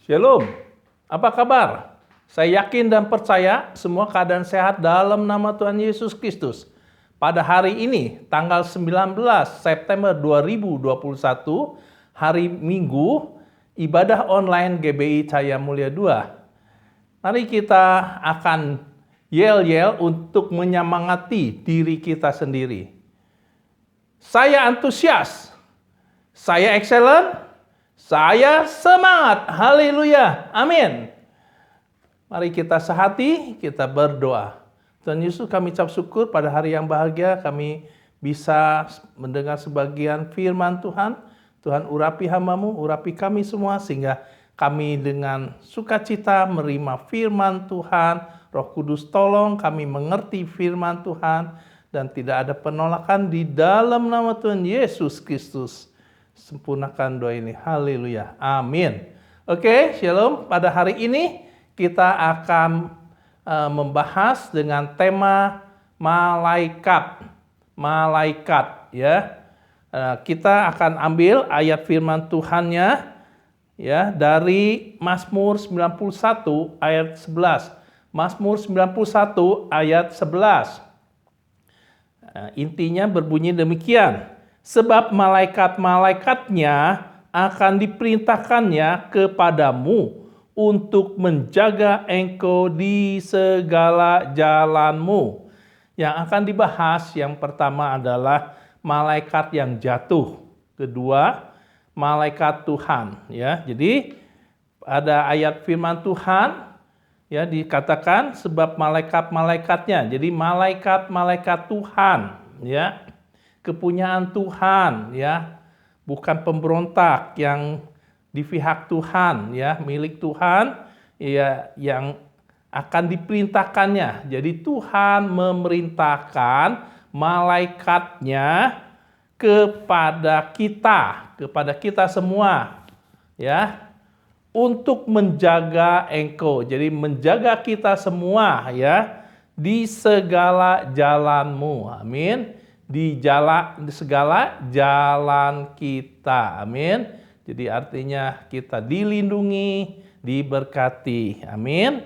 Shalom, apa kabar? Saya yakin dan percaya semua keadaan sehat dalam nama Tuhan Yesus Kristus. Pada hari ini, tanggal 19 September 2021, hari Minggu, ibadah online GBI Cahaya Mulia 2. Mari kita akan yel-yel untuk menyemangati diri kita sendiri. Saya antusias, saya excellent, saya semangat. Haleluya. Amin. Mari kita sehati, kita berdoa. Tuhan Yesus, kami ucap syukur pada hari yang bahagia kami bisa mendengar sebagian firman Tuhan. Tuhan urapi hamba-Mu, urapi kami semua sehingga kami dengan sukacita menerima firman Tuhan. Roh Kudus tolong kami mengerti firman Tuhan dan tidak ada penolakan di dalam nama Tuhan Yesus Kristus. Sempurnakan doa ini. Haleluya. Amin. Oke, shalom. Pada hari ini kita akan membahas dengan tema malaikat. Malaikat, ya. Kita akan ambil ayat firman Tuhannya ya dari Mazmur 91 ayat 11. Mazmur 91 ayat 11. Intinya berbunyi demikian. Sebab malaikat-malaikatnya akan diperintahkannya kepadamu untuk menjaga engkau di segala jalanmu. Yang akan dibahas yang pertama adalah malaikat yang jatuh. Kedua, malaikat Tuhan. Ya, jadi ada ayat firman Tuhan ya dikatakan sebab malaikat-malaikatnya. Jadi malaikat-malaikat Tuhan, ya. Kepunyaan Tuhan, ya, bukan pemberontak yang di pihak Tuhan, ya, milik Tuhan, ya, yang akan diperintahkannya. Jadi Tuhan memerintahkan malaikatnya kepada kita semua, ya, untuk menjaga engkau. Jadi menjaga kita semua, ya, di segala jalanmu. Amin. Di segala jalan kita. Amin. Jadi artinya kita dilindungi, diberkati. Amin.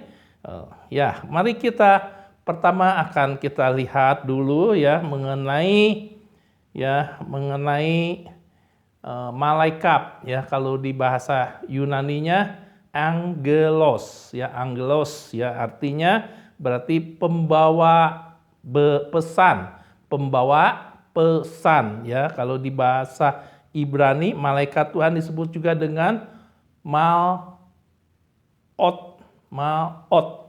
Ya, mari kita pertama akan kita lihat dulu ya mengenai malaikat ya, kalau di bahasa Yunaninya angelos ya, artinya berarti pembawa pesan ya. Kalau di bahasa Ibrani malaikat Tuhan disebut juga dengan malot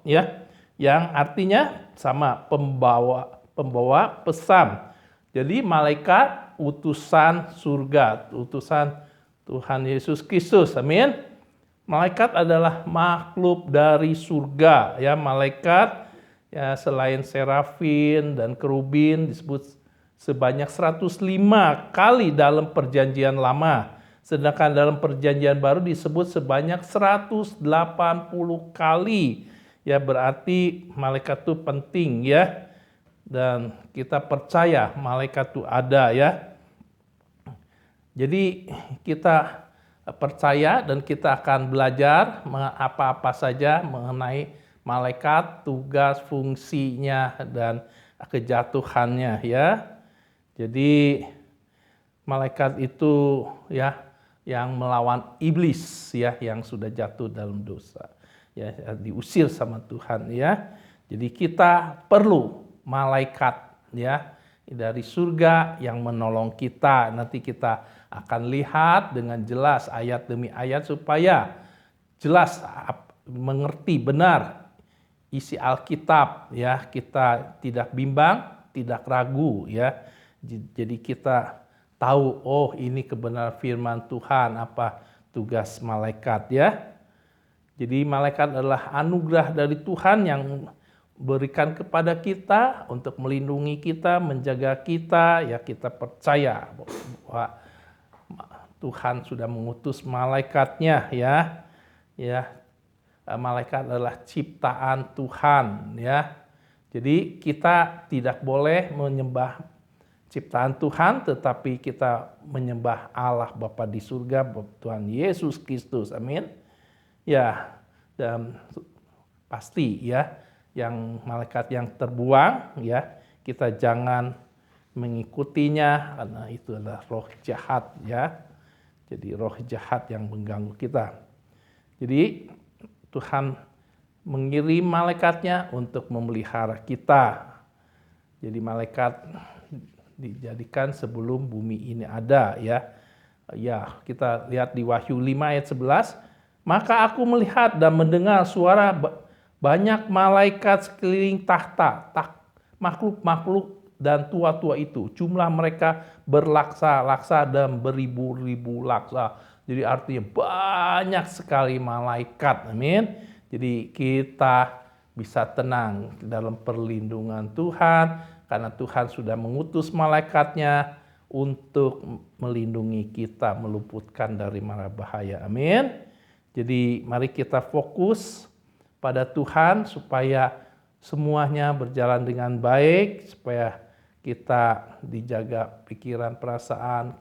ya, yang artinya sama, pembawa pesan. Jadi malaikat utusan surga, utusan Tuhan Yesus Kristus. Amin. Malaikat adalah makhluk dari surga ya. Malaikat ya, selain serafin dan kerubin disebut sebanyak 105 kali dalam perjanjian lama. Sedangkan dalam perjanjian baru disebut sebanyak 180 kali. Ya, berarti malaikat itu penting ya. Dan kita percaya malaikat itu ada ya. Jadi kita percaya dan kita akan belajar apa-apa saja mengenai malaikat, tugas, fungsinya, dan kejatuhannya ya. Jadi malaikat itu ya yang melawan iblis ya, yang sudah jatuh dalam dosa ya, diusir sama Tuhan ya. Jadi kita perlu malaikat ya dari surga yang menolong kita. Nanti kita akan lihat dengan jelas ayat demi ayat supaya jelas mengerti benar isi Alkitab ya. Kita tidak bimbang, tidak ragu ya. Jadi kita tahu, oh ini kebenaran firman Tuhan, apa tugas malaikat ya. Jadi malaikat adalah anugerah dari Tuhan yang berikan kepada kita untuk melindungi kita, menjaga kita. Ya, kita percaya bahwa Tuhan sudah mengutus malaikatnya ya. Ya, malaikat adalah ciptaan Tuhan ya. Jadi kita tidak boleh menyembah ciptaan Tuhan, tetapi kita menyembah Allah Bapa di surga, Tuhan Yesus Kristus. Amin. Ya, dan pasti ya, yang malaikat yang terbuang ya, kita jangan mengikutinya karena itu adalah roh jahat ya. Jadi roh jahat yang mengganggu kita. Jadi Tuhan mengirim malaikatnya untuk memelihara kita. Jadi malaikat dijadikan sebelum bumi ini ada ya. Ya, kita lihat di Wahyu 5 ayat 11. Maka aku melihat dan mendengar suara banyak malaikat sekeliling tahta, makhluk-makhluk dan tua-tua itu. Jumlah mereka berlaksa-laksa dan beribu-ribu laksa. Jadi artinya banyak sekali malaikat. Amin. Jadi kita bisa tenang dalam perlindungan Tuhan karena Tuhan sudah mengutus malaikatnya untuk melindungi kita, meluputkan dari mara bahaya. Amin. Jadi mari kita fokus pada Tuhan supaya semuanya berjalan dengan baik, supaya kita dijaga pikiran, perasaan,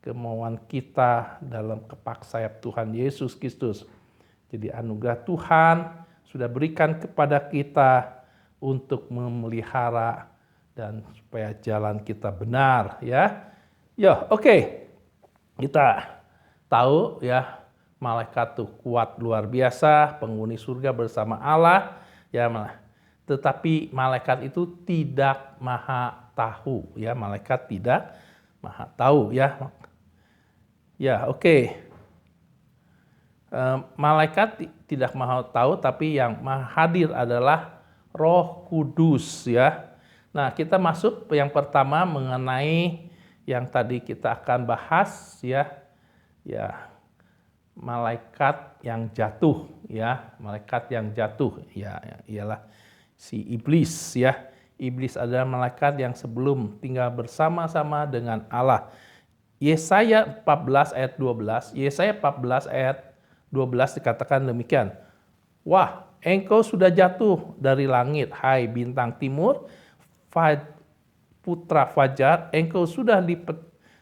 kemauan kita dalam kepak sayap Tuhan Yesus Kristus. Jadi anugerah Tuhan sudah berikan kepada kita untuk memelihara dan supaya jalan kita benar ya. Ya, oke. Kita tahu ya, malaikat itu kuat luar biasa, penghuni surga bersama Allah ya. Tetapi malaikat itu tidak maha tahu ya, malaikat tidak maha tahu ya. Ya, oke. Malaikat tidak maha tahu, tapi yang maha hadir adalah Roh Kudus ya. Nah, kita masuk yang pertama mengenai yang tadi kita akan bahas ya. Ya, malaikat yang jatuh ya, malaikat yang jatuh ya, ialah si iblis ya. Iblis adalah malaikat yang sebelum tinggal bersama-sama dengan Allah. Yesaya 14 ayat 12, Yesaya 14 ayat 12 dikatakan demikian. Wah, engkau sudah jatuh dari langit, hai bintang timur, putra fajar, engkau sudah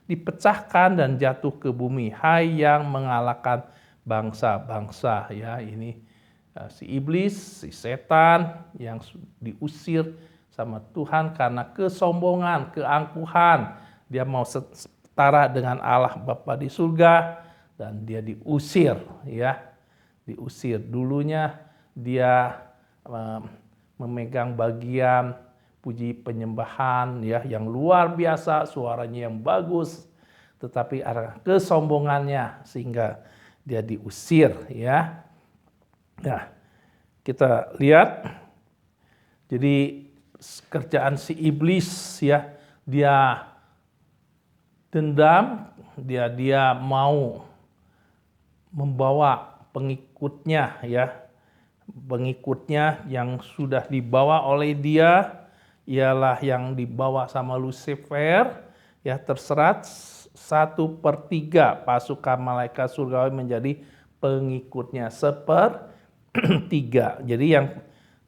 dipecahkan dan jatuh ke bumi, hai yang mengalahkan bangsa-bangsa ya. Ini si iblis, si setan yang diusir sama Tuhan karena kesombongan, keangkuhan. Dia mau setara dengan Allah Bapa di surga dan dia diusir ya. Diusir. Dulunya dia memegang bagian puji penyembahan ya yang luar biasa, suaranya yang bagus, tetapi ada kesombongannya sehingga dia diusir ya. Nah, kita lihat jadi kerjaan si iblis ya, dia dendam, dia mau membawa pengikutnya ya. Pengikutnya yang sudah dibawa oleh dia ialah yang dibawa sama Lucifer ya, terserat 1/3 pasukan malaikat surgawi menjadi pengikutnya 1/3. Jadi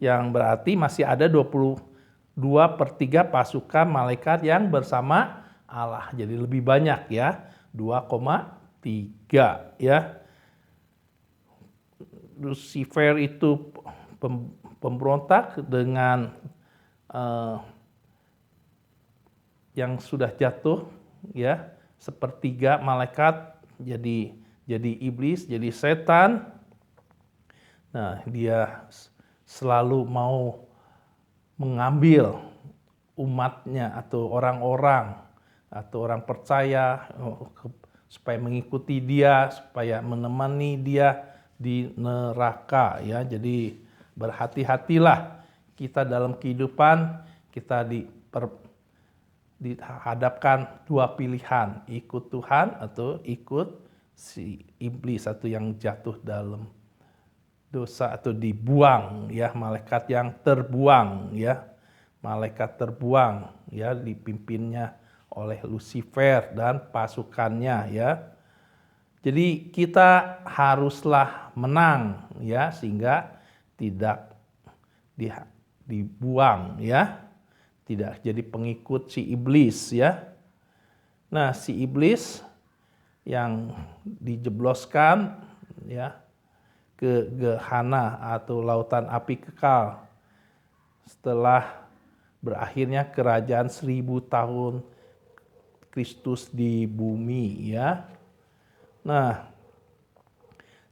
yang berarti masih ada 22/3 pasukan malaikat yang bersama Allah. Jadi lebih banyak ya, 2,3 ya. Lucifer itu pemberontak dengan yang sudah jatuh ya, 1/3 malaikat jadi iblis, jadi setan. Nah, dia selalu mau mengambil umatnya atau orang-orang atau orang percaya supaya mengikuti dia, supaya menemani dia di neraka ya. Jadi berhati-hatilah kita dalam kehidupan, kita dihadapkan dua pilihan, ikut Tuhan atau ikut si iblis atau yang jatuh dalam dosa atau dibuang ya, malaikat yang terbuang ya. Malaikat terbuang ya, dipimpinnya oleh Lucifer dan pasukannya ya. Jadi kita haruslah menang ya, sehingga tidak dibuang ya, tidak jadi pengikut si iblis ya. Nah, si iblis yang dijebloskan ya ke Gehana atau lautan api kekal setelah berakhirnya kerajaan 1000 tahun Kristus di bumi ya. Nah,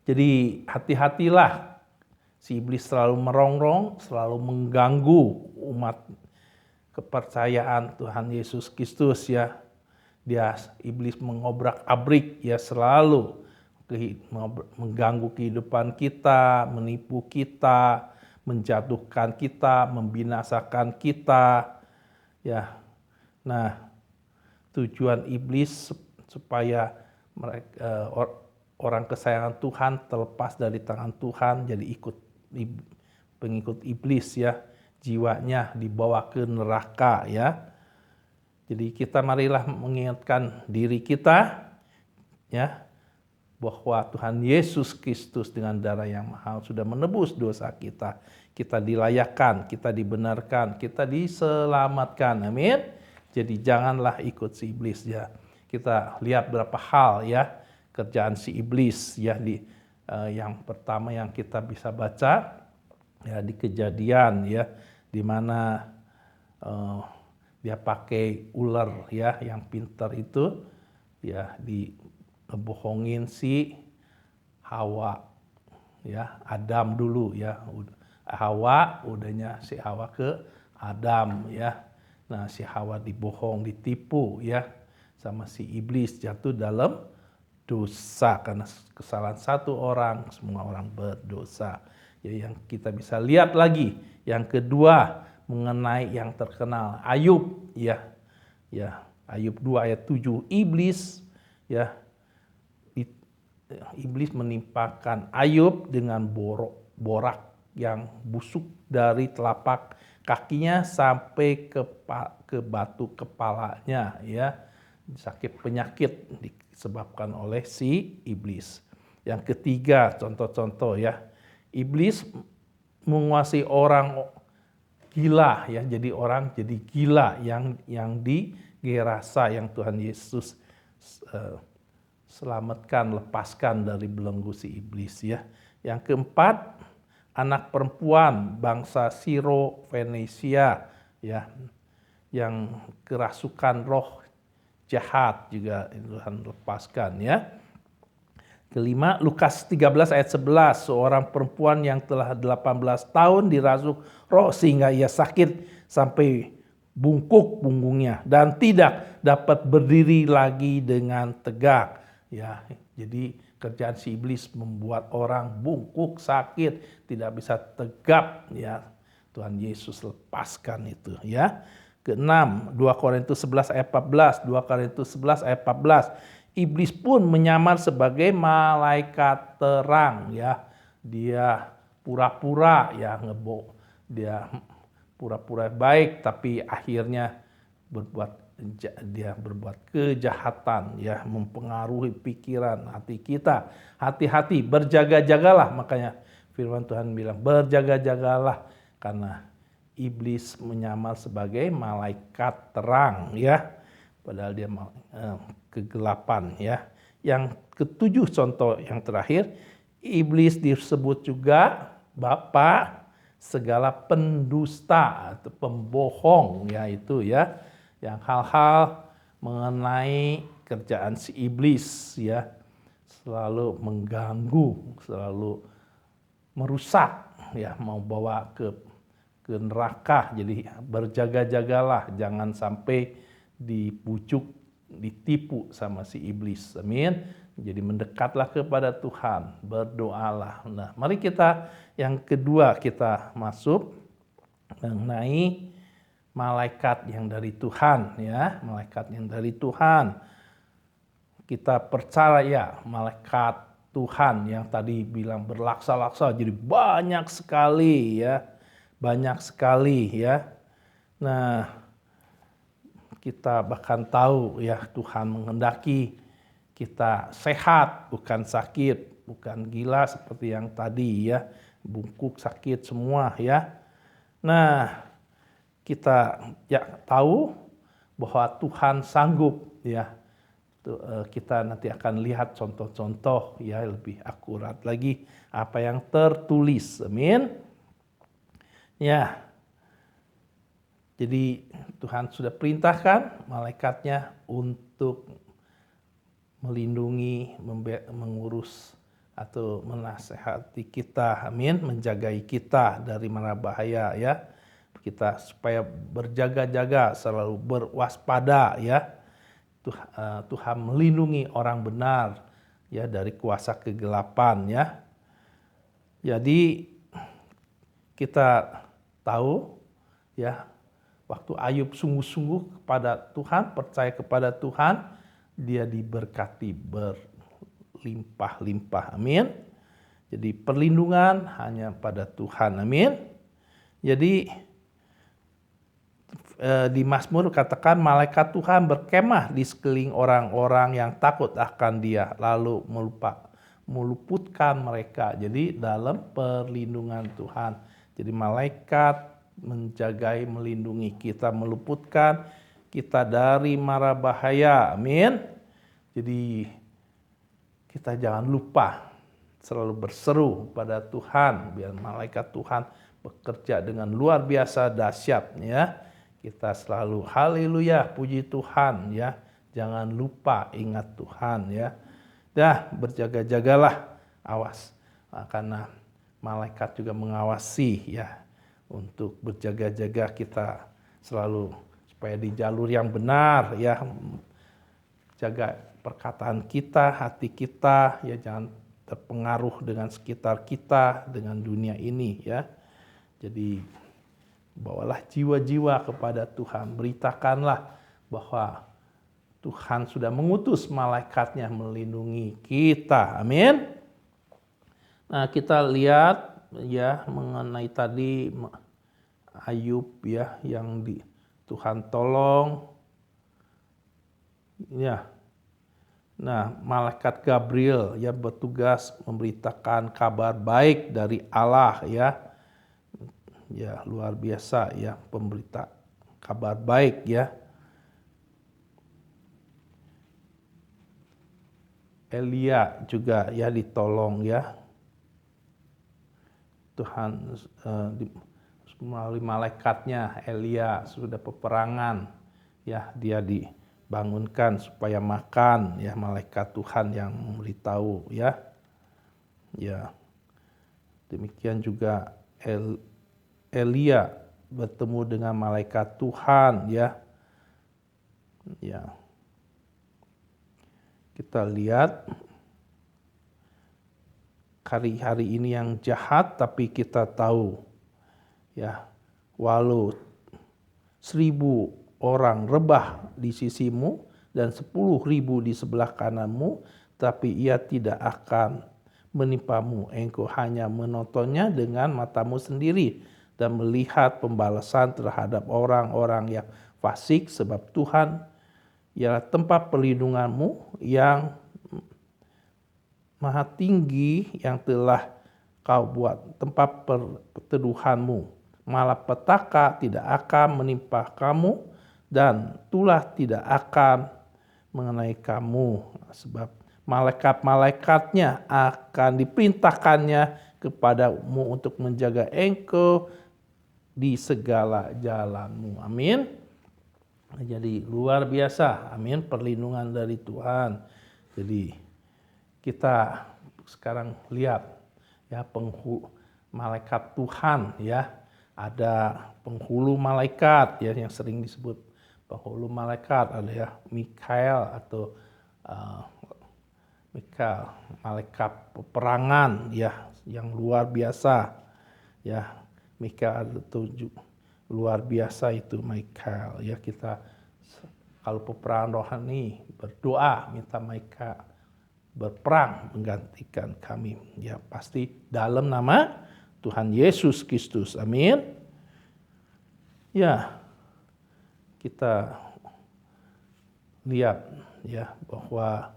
jadi hati-hatilah, si iblis selalu merongrong, selalu mengganggu umat kepercayaan Tuhan Yesus Kristus ya. Iblis mengobrak-abrik ya, selalu mengganggu kehidupan kita, menipu kita, menjatuhkan kita, membinasakan kita ya. Nah, tujuan iblis supaya orang kesayangan Tuhan terlepas dari tangan Tuhan, jadi pengikut iblis ya, jiwanya dibawa ke neraka ya. Jadi kita marilah mengingatkan diri kita ya, bahwa Tuhan Yesus Kristus dengan darah yang mahal sudah menebus dosa kita. Kita dilayakkan, kita dibenarkan, kita diselamatkan. Amin. Jadi janganlah ikut si iblis ya. Kita lihat berapa hal ya kerjaan si iblis ya, yang pertama yang kita bisa baca ya di Kejadian ya, di mana dia pakai ular ya yang pintar itu ya, bohongin si Hawa ya, Adam dulu ya, Hawa udahnya si Hawa ke Adam ya. Nah, si Hawa dibohong, ditipu ya sama si iblis, jatuh dalam dosa karena kesalahan satu orang, semua orang berdosa. Jadi yang kita bisa lihat lagi, yang kedua mengenai yang terkenal Ayub ya. Ya, Ayub 2 ayat 7, iblis ya, iblis menimpakan Ayub dengan borak yang busuk dari telapak kakinya sampai ke batu kepalanya ya. Sakit penyakit disebabkan oleh si iblis. Yang ketiga, contoh-contoh ya, iblis menguasai orang gila ya, jadi orang jadi gila yang di Gerasa, yang Tuhan Yesus selamatkan, lepaskan dari belenggu si iblis ya. Yang keempat, anak perempuan bangsa Siro Fenisia ya, yang kerasukan roh jahat juga Tuhan lepaskan ya. Kelima, Lukas 13 ayat 11, seorang perempuan yang telah 18 tahun dirasuk roh sehingga ia sakit sampai bungkuk punggungnya dan tidak dapat berdiri lagi dengan tegak. Ya, jadi kerjaan si iblis membuat orang bungkuk, sakit, tidak bisa tegap ya. Tuhan Yesus lepaskan itu ya. Keenam, 2 Korintus 11 ayat 14, 2 Korintus 11 ayat 14. Iblis pun menyamar sebagai malaikat terang ya. Dia pura-pura ya, dia pura-pura baik tapi akhirnya dia berbuat kejahatan ya, mempengaruhi pikiran hati kita. Hati-hati, berjaga-jagalah, makanya firman Tuhan bilang berjaga-jagalah karena iblis menyamar sebagai malaikat terang ya, padahal dia kegelapan ya. Yang ketujuh, contoh yang terakhir, iblis disebut juga bapa segala pendusta atau pembohong ya, itu ya, yang hal-hal mengenai kerjaan si iblis ya, selalu mengganggu, selalu merusak ya, mau bawa ke neraka. Jadi berjaga-jagalah, jangan sampai dibujuk, ditipu sama si iblis. Amin. Jadi mendekatlah kepada Tuhan, berdoalah. Nah, mari kita yang kedua kita masuk mengenai malaikat yang dari Tuhan ya, malaikat yang dari Tuhan. Kita percaya malaikat Tuhan yang tadi bilang berlaksa-laksa, jadi banyak sekali ya. Banyak sekali ya. Nah, kita bahkan tahu ya, Tuhan menghendaki kita sehat, bukan sakit, bukan gila seperti yang tadi ya, bungkuk, sakit semua ya. Nah, kita ya tahu bahwa Tuhan sanggup ya, kita nanti akan lihat contoh-contoh ya lebih akurat lagi apa yang tertulis. Amin. Ya. Jadi Tuhan sudah perintahkan malaikatnya untuk melindungi, mengurus atau menasehati kita. Amin. Menjagai kita dari mara bahaya ya. Kita supaya berjaga-jaga, selalu berwaspada ya. Tuhan melindungi orang benar ya dari kuasa kegelapan ya. Jadi kita tahu ya waktu Ayub sungguh-sungguh kepada Tuhan, percaya kepada Tuhan, dia diberkati berlimpah-limpah. Amin. Jadi perlindungan hanya pada Tuhan. Amin. Jadi di Mazmur katakan malaikat Tuhan berkemah di sekeliling orang-orang yang takut akan Dia, lalu meluputkan mereka. Jadi dalam perlindungan Tuhan. Jadi malaikat menjagai, melindungi kita, meluputkan kita dari mara bahaya. Amin. Jadi kita jangan lupa selalu berseru pada Tuhan, biar malaikat Tuhan bekerja dengan luar biasa dahsyat ya. Kita selalu haleluya, puji Tuhan ya. Jangan lupa ingat Tuhan ya. Dah berjaga-jagalah, awas. Karena malaikat juga mengawasi ya. Untuk berjaga-jaga kita selalu supaya di jalur yang benar ya. Jaga perkataan kita, hati kita ya, jangan terpengaruh dengan sekitar kita, dengan dunia ini ya. Jadi bawalah jiwa-jiwa kepada Tuhan. Beritakanlah bahwa Tuhan sudah mengutus malaikatnya melindungi kita. Amin. Nah, kita lihat ya mengenai tadi Ayub ya yang Tuhan tolong. Ya. Nah, malaikat Gabriel ya bertugas memberitakan kabar baik dari Allah ya. Ya, luar biasa ya pemberita kabar baik ya. Elia juga ya ditolong ya. Tuhan melalui malaikatnya Elia sudah peperangan ya, dia dibangunkan supaya makan ya, malaikat Tuhan yang memberitahu ya. Ya. Demikian juga Elia bertemu dengan malaikat Tuhan ya. Ya. Kita lihat hari-hari ini yang jahat, tapi kita tahu ya, walau 1.000 orang rebah di sisimu dan 10.000 di sebelah kananmu, tapi ia tidak akan menimpamu. Engkau hanya menontonnya dengan matamu sendiri dan melihat pembalasan terhadap orang-orang yang fasik, sebab Tuhan ialah tempat perlindunganmu yang maha tinggi, yang telah kau buat tempat perteduhanmu. Malapetaka tidak akan menimpa kamu dan tulah tidak akan mengenai kamu, sebab malaikat-malaikatnya akan diperintahkannya kepadamu untuk menjaga engkau di segala jalanmu. Amin. Jadi luar biasa. Amin. Perlindungan dari Tuhan. Jadi kita sekarang lihat ya malaikat Tuhan ya. Ada penghulu malaikat ya yang sering disebut penghulu malaikat. Ada ya Mikael atau malaikat peperangan ya yang luar biasa ya. Mikael itu luar biasa itu Mikael ya. Kita kalau peperangan rohani berdoa minta Mikael berperang menggantikan kami ya, pasti dalam nama Tuhan Yesus Kristus. Amin. Ya, kita lihat ya bahwa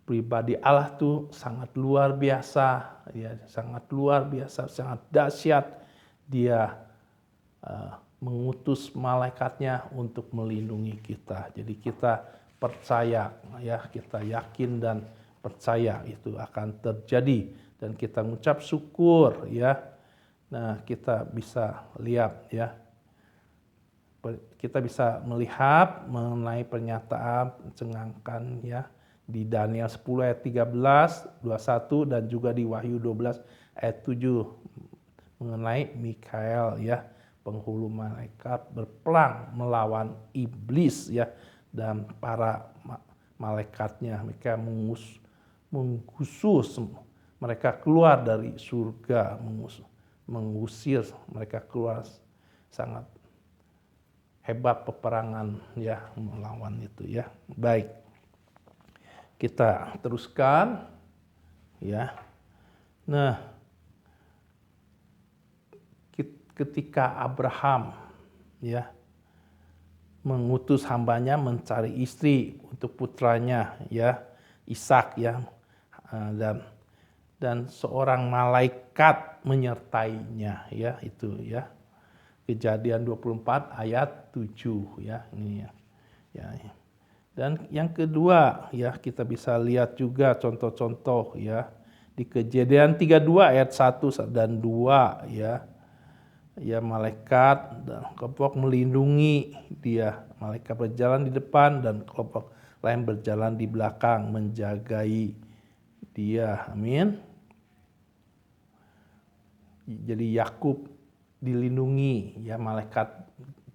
pribadi Allah itu sangat luar biasa ya, sangat luar biasa, sangat dahsyat. Dia mengutus malaikatnya untuk melindungi kita. Jadi kita percaya, ya kita yakin dan percaya itu akan terjadi dan kita mengucap syukur, ya. Nah, kita bisa lihat, ya, kita bisa melihat mengenai pernyataan mencengangkan, ya, di Daniel 10 ayat 13, 21 dan juga di Wahyu 12 ayat 7 mengenai Mikael, ya, penghulu malaikat berperang melawan iblis, ya, dan para malaikatnya. Mereka mengusir mereka keluar dari surga, mengusir mereka keluar. Sangat hebat peperangan, ya, melawan itu, ya. Baik, kita teruskan, ya. Nah, ketika Abraham, ya, mengutus hambanya mencari istri untuk putranya, ya, Ishak, ya, dan seorang malaikat menyertainya, ya, itu, ya. Kejadian 24 ayat 7, ya, ini, ya. Ya. Dan yang kedua, ya, kita bisa lihat juga contoh-contoh, ya, di Kejadian 32 ayat 1 dan 2, ya. Ya, malaikat dan kelompok melindungi dia. Malaikat berjalan di depan dan kelompok lain berjalan di belakang menjagai dia. Amin. Jadi Yakub dilindungi, ya, malaikat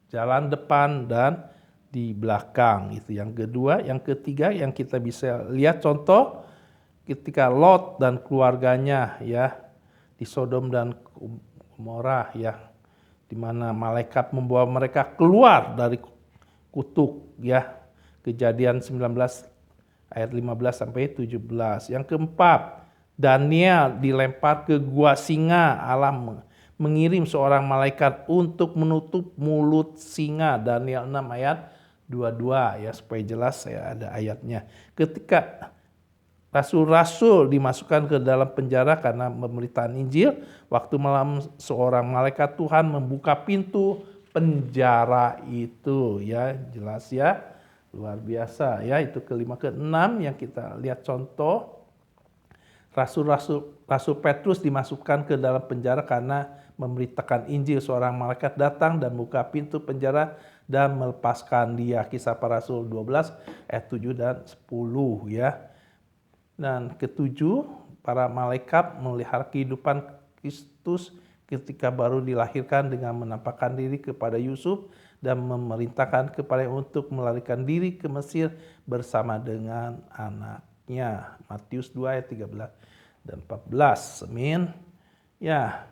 jalan depan dan di belakang. Itu yang kedua. Yang ketiga yang kita bisa lihat contoh ketika Lot dan keluarganya, ya, di Sodom dan Gomora, ya, di mana malaikat membawa mereka keluar dari kutuk, ya. Kejadian 19 ayat 15 sampai 17. Yang keempat, Daniel dilempar ke gua singa. Allah mengirim seorang malaikat untuk menutup mulut singa. Daniel 6 ayat 22, ya, supaya jelas saya ada ayatnya. Ketika rasul-rasul dimasukkan ke dalam penjara karena pemberitaan Injil, waktu malam seorang malaikat Tuhan membuka pintu penjara itu, ya, jelas, ya, luar biasa, ya. Itu kelima. Keenam yang kita lihat contoh, Rasul Petrus dimasukkan ke dalam penjara karena memberitakan Injil. Seorang malaikat datang dan buka pintu penjara dan melepaskan dia. Kisah Para Rasul 12 ayat 7 dan 10, ya. Dan ketujuh, para malaikat melihara kehidupan Kristus ketika baru dilahirkan dengan menampakkan diri kepada Yusuf dan memerintahkan kepadanya untuk melarikan diri ke Mesir bersama dengan anaknya. Matius 2 ayat 13 dan 14. Amin. Ya,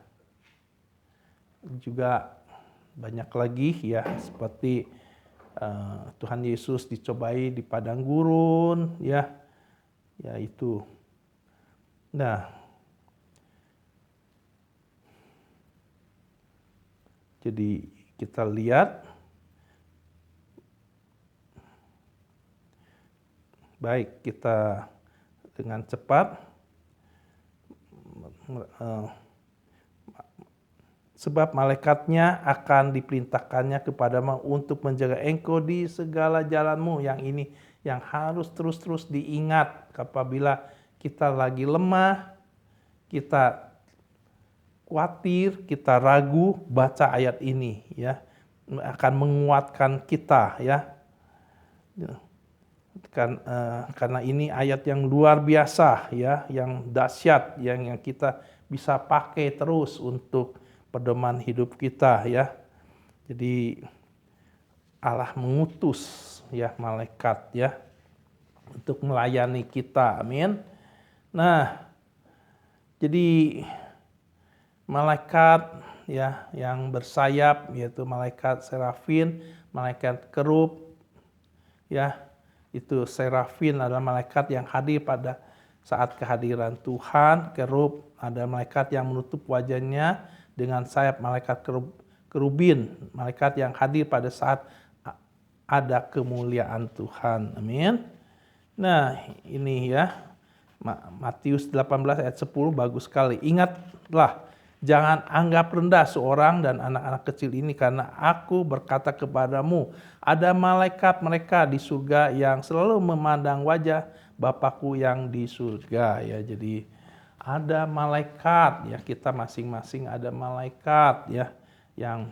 juga banyak lagi, ya, seperti Tuhan Yesus dicobai di padang gurun, ya. Ya, itu. Nah, jadi kita lihat, baik, kita dengan cepat, sebab malaikatnya akan diperintahkannya kepadamu untuk menjaga engkau di segala jalanmu. Yang ini yang harus terus-terus diingat apabila kita lagi lemah, kita khawatir, kita ragu, baca ayat ini, ya, akan menguatkan kita, ya. Karena ini ayat yang luar biasa, ya, yang dahsyat, yang kita bisa pakai terus untuk pedoman hidup kita, ya. Jadi Allah mengutus, ya, malaikat, ya, untuk melayani kita. Amin. Nah, jadi malaikat, ya, yang bersayap yaitu malaikat serafin, malaikat kerub, ya. Itu serafin adalah malaikat yang hadir pada saat kehadiran Tuhan. Kerub ada malaikat yang menutup wajahnya dengan sayap. Malaikat kerubin, malaikat yang hadir pada saat ada kemuliaan Tuhan. Amin. Nah, ini, ya, Matius 18 ayat 10 bagus sekali. Ingatlah Jangan anggap rendah seorang dan anak-anak kecil ini, karena aku berkata kepadamu, ada malaikat mereka di surga yang selalu memandang wajah Bapakku yang di surga. Ya, jadi ada malaikat, ya, kita masing-masing ada malaikat, ya, yang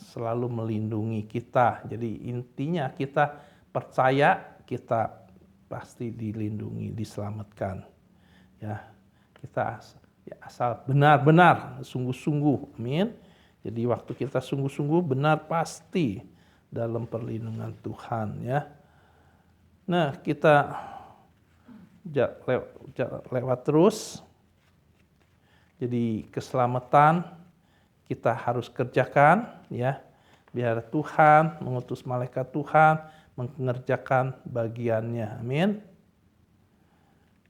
selalu melindungi kita. Jadi intinya kita percaya kita pasti dilindungi, diselamatkan. Ya, kita asal benar-benar sungguh-sungguh, amin. Jadi waktu kita sungguh-sungguh benar pasti dalam perlindungan Tuhan, ya. Nah, kita lewat terus. Jadi keselamatan kita harus kerjakan, ya. Biar Tuhan mengutus malaikat Tuhan mengerjakan bagiannya, amin.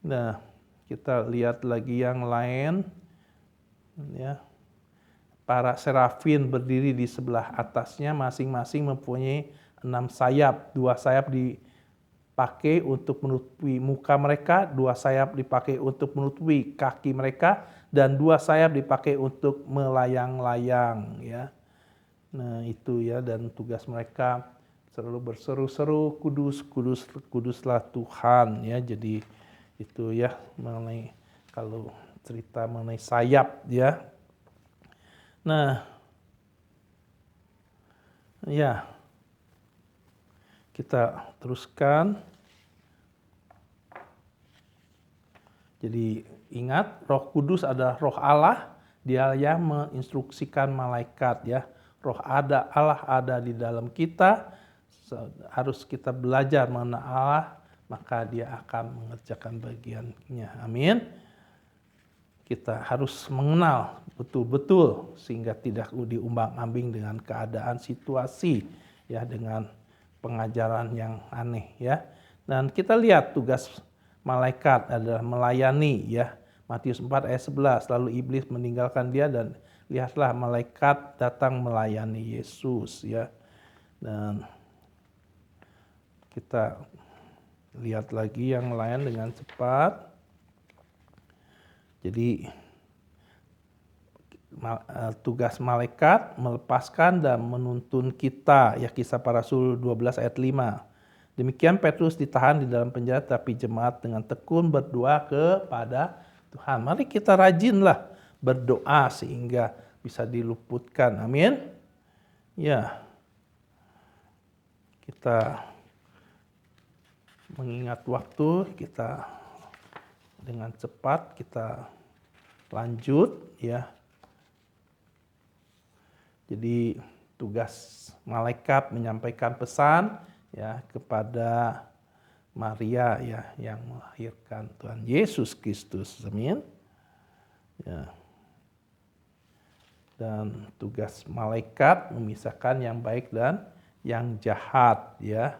Nah, kita lihat lagi yang lain, ya. Para serafin berdiri di sebelah atasnya, masing-masing mempunyai 6 sayap. 2 sayap dipakai untuk menutupi muka mereka, 2 sayap dipakai untuk menutupi kaki mereka, dan 2 sayap dipakai untuk melayang-layang, ya. Nah, itu, ya, dan tugas mereka selalu berseru-seru, kudus, kudus, kuduslah Tuhan, ya. Jadi itu, ya, mengenai kalau cerita mengenai sayap, ya. Nah, ya, kita teruskan. Jadi ingat, Roh Kudus adalah Roh Allah, Dia yang menginstruksikan malaikat, ya. Roh Allah ada di dalam kita, harus kita belajar mengenal Allah, maka Dia akan mengerjakan bagiannya. Amin. Kita harus mengenal betul-betul sehingga tidak diumbang-ambing dengan keadaan situasi, ya, dengan pengajaran yang aneh, ya. Dan kita lihat tugas malaikat adalah melayani, ya. Matius 4 ayat 11, lalu iblis meninggalkan dia dan lihatlah malaikat datang melayani Yesus, ya. Dan kita lihat lagi yang lain dengan cepat. Jadi tugas malaikat melepaskan dan menuntun kita, ya, Kisah Para Rasul 12 ayat 5. Demikian Petrus ditahan di dalam penjara, tapi jemaat dengan tekun berdoa kepada Tuhan. Mari kita rajinlah berdoa sehingga bisa diluputkan. Amin. Ya. Kita mengingat waktu, kita dengan cepat kita lanjut, ya. Jadi tugas malaikat menyampaikan pesan, ya, kepada Maria, ya, yang melahirkan Tuhan Yesus Kristus. Amin. Ya. Dan tugas malaikat memisahkan yang baik dan yang jahat, ya.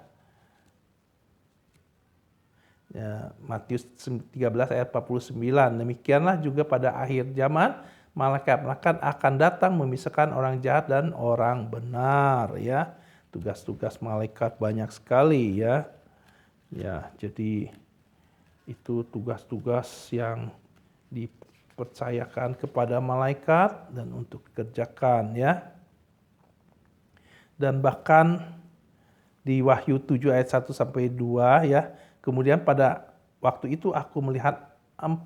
Ya, Matius 13 ayat 49. Demikianlah juga pada akhir zaman malaikat akan datang memisahkan orang jahat dan orang benar, ya. Tugas-tugas malaikat banyak sekali, ya. Ya, jadi itu tugas-tugas yang dipercayakan kepada malaikat dan untuk dikerjakan, ya. Dan bahkan di Wahyu 7 ayat 1 sampai 2, ya. Kemudian pada waktu itu aku melihat 4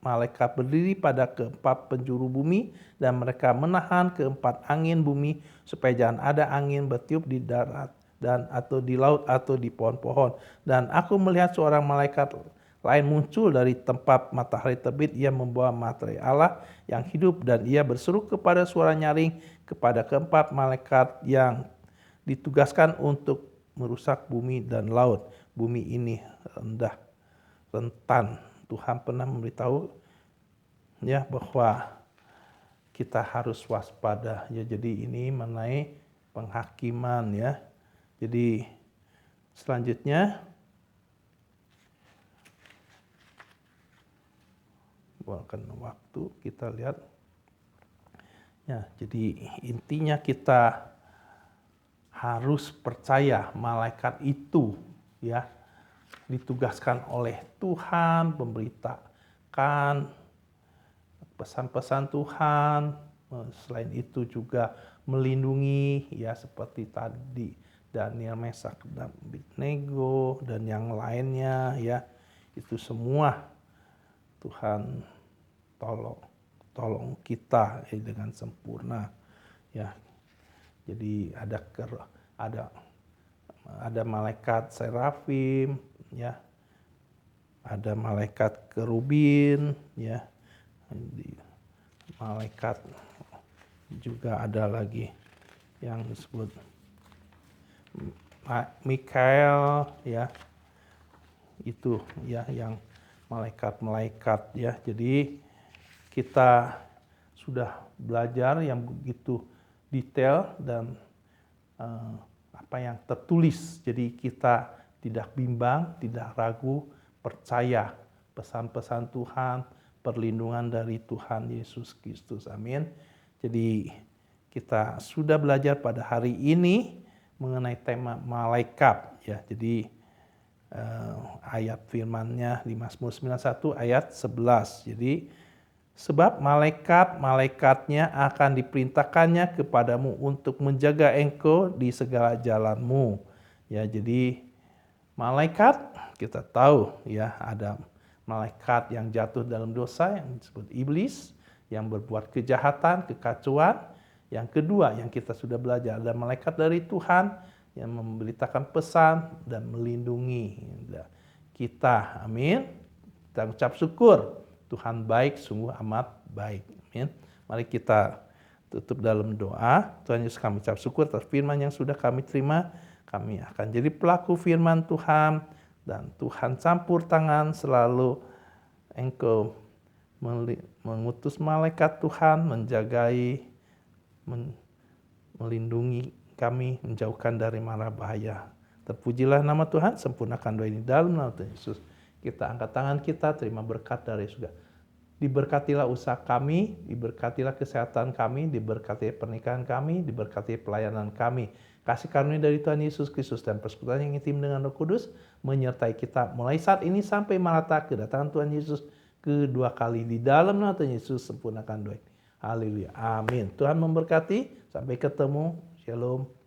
malaikat berdiri pada keempat penjuru bumi, dan mereka menahan keempat angin bumi supaya jangan ada angin bertiup di darat dan atau di laut atau di pohon-pohon. Dan aku melihat seorang malaikat lain muncul dari tempat matahari terbit. Ia membawa materai Allah yang hidup, dan ia berseru kepada suara nyaring kepada keempat malaikat yang ditugaskan untuk merusak bumi dan laut. Bumi ini rentan. Tuhan pernah memberitahu, ya, bahwa kita harus waspada, ya. Jadi ini mengenai penghakiman, ya. Jadi selanjutnya bukan waktu, kita lihat, ya. Jadi intinya kita harus percaya malaikat itu, ya, ditugaskan oleh Tuhan memberitakan pesan-pesan Tuhan. Selain itu juga melindungi, ya seperti tadi Daniel, Mesak, dan Abednego dan yang lainnya, ya itu semua Tuhan tolong kita dengan sempurna, ya. Jadi ada malaikat serafim, ya, ada malaikat kerubin, ya, malaikat juga ada lagi yang disebut Mikael, ya, itu ya yang malaikat-malaikat, ya. Jadi kita sudah belajar yang begitu detail dan apa yang tertulis. Jadi kita tidak bimbang, tidak ragu, percaya pesan-pesan Tuhan, perlindungan dari Tuhan Yesus Kristus. Amin. Jadi kita sudah belajar pada hari ini mengenai tema malaikat, ya. Jadi ayat firman-Nya di Mazmur 91 ayat 11. Jadi sebab malaikat-malaikatnya akan diperintahkannya kepadamu untuk menjaga engkau di segala jalanmu. Ya, jadi malaikat kita tahu, ya, ada malaikat yang jatuh dalam dosa yang disebut iblis, yang berbuat kejahatan, kekacauan. Yang kedua yang kita sudah belajar, ada malaikat dari Tuhan yang memberitakan pesan dan melindungi kita. Amin. Kita ucap syukur. Tuhan baik, sungguh amat baik. Amin. Mari kita tutup dalam doa. Tuhan Yesus, kami ucap syukur atas firman yang sudah kami terima. Kami akan jadi pelaku firman Tuhan. Dan Tuhan campur tangan selalu Engkau mengutus malaikat Tuhan, menjagai, melindungi kami, menjauhkan dari mara bahaya. Terpujilah nama Tuhan, sempurnakan doa ini dalam nama Tuhan Yesus. Kita angkat tangan kita, terima berkat dari surga. Diberkatilah usaha kami, diberkatilah kesehatan kami, diberkati pernikahan kami, diberkati pelayanan kami. Kasih karunia dari Tuhan Yesus Kristus dan persekutuan yang intim dengan Roh Kudus menyertai kita mulai saat ini sampai merata kedatangan Tuhan Yesus kedua kali. Di dalam nama Tuhan Yesus, sempurnakan doa ini. Haleluya. Amin. Tuhan memberkati. Sampai ketemu. Shalom.